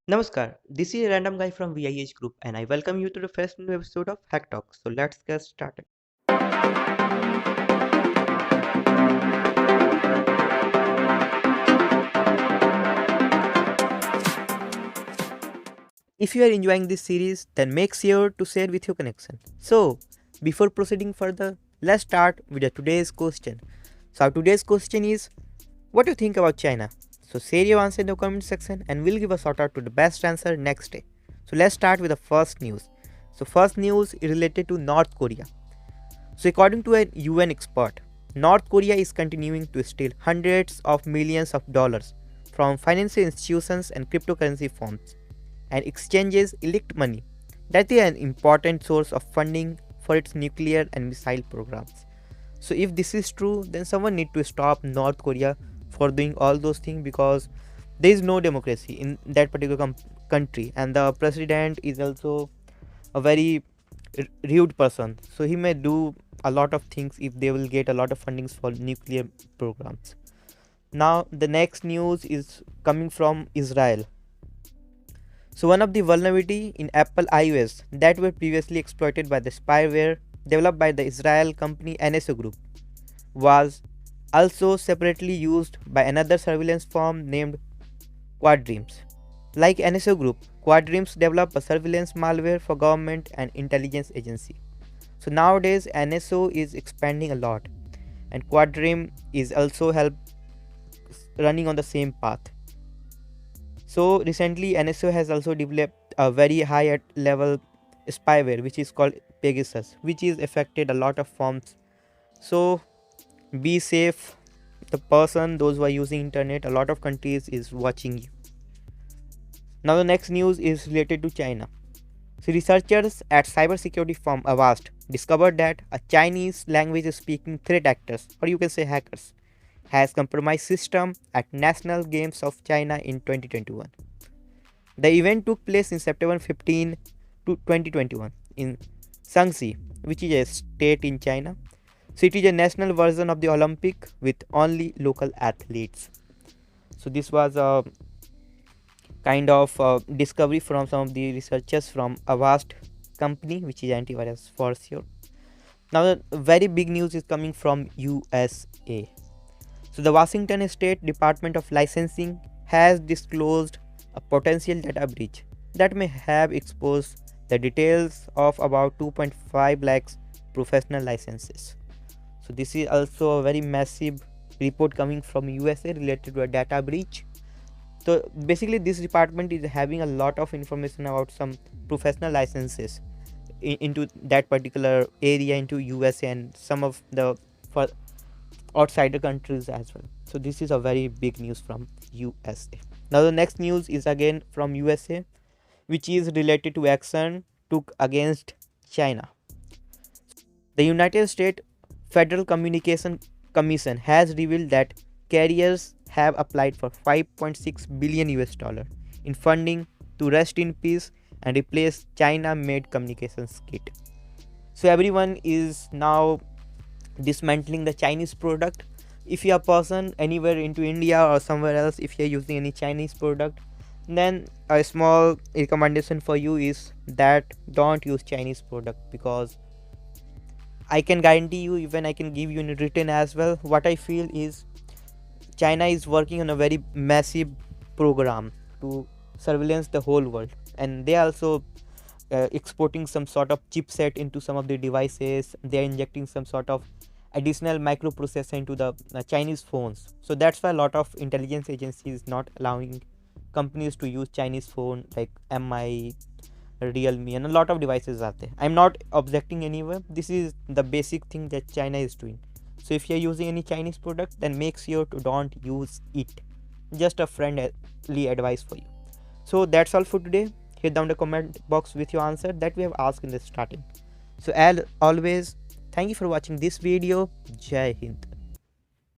Namaskar, this is a random guy from VIEH group and I welcome you to the first new episode of Hack Talk. So let's get started. If you are enjoying this series, then make sure to share with your connection. So, before proceeding further, let's start with today's question. So, our today's question is, what do you think about China? So, share your answer in the comment section and we'll give a shout out to the best answer next day. So, let's start with the first news. So, first news is related to North Korea. So, according to a UN expert, North Korea is continuing to steal hundreds of millions of dollars from financial institutions and cryptocurrency firms and exchanges elect money that is an important source of funding for its nuclear and missile programs. So if this is true, then someone need to stop North Korea for doing all those things, because there is no democracy in that particular country and the president is also a very rude person, so he may do a lot of things if they will get a lot of fundings for nuclear programs. Now the next news is coming from Israel. So one of the vulnerability in Apple iOS that were previously exploited by the spyware developed by the Israel company NSO Group was also separately used by another surveillance firm named Quadreams. Like NSO Group, Quadreams develop a surveillance malware for government and intelligence agency. So nowadays NSO is expanding a lot and Quadream is also running on the same path. So recently NSO has also developed a very high level spyware which is called Pegasus, which is affected a lot of firms. So be safe, those who are using internet, a lot of countries is watching you. Now the next news is related to China. So researchers at cybersecurity firm Avast discovered that a Chinese language speaking threat actors, or you can say hackers, has compromised system at National Games of China in 2021. The event took place in September 15 to 2021 in Shaanxi, which is a state in China. So it is a national version of the Olympic with only local athletes. So this was a kind of discovery from some of the researchers from Avast company, which is antivirus for sure. Now the very big news is coming from USA. So the Washington State Department of Licensing has disclosed a potential data breach that may have exposed the details of about 2.5 lakhs professional licenses. So this is also a very massive report coming from USA related to a data breach. So basically this department is having a lot of information about some professional licenses into that particular area into USA and some of the outsider countries as well. So this is a very big news from USA. Now the next news is again from USA, which is related to action took against China. The United States Federal Communication Commission has revealed that carriers have applied for 5.6 billion US dollar in funding to rest in peace and replace China-made communications kit. So everyone is now dismantling the Chinese product. If you are a person anywhere into India or somewhere else, if you are using any Chinese product, then a small recommendation for you is that don't use Chinese product, because I can guarantee you, even I can give you in written as well, what I feel is China is working on a very massive program to surveillance the whole world, and they also exporting some sort of chipset into some of the devices. They are injecting some sort of additional microprocessor into the Chinese phones. So that's why a lot of intelligence agencies not allowing companies to use Chinese phone like MI, Realme, and a lot of devices are there. I'm not objecting anywhere. This is the basic thing that China is doing. So if you're using any Chinese product, then make sure to don't use it. Just a friendly advice for you. So that's all for today. Hit down the comment box with your answer that we have asked in the starting. So as always, thank you for watching this video. Jai Hind.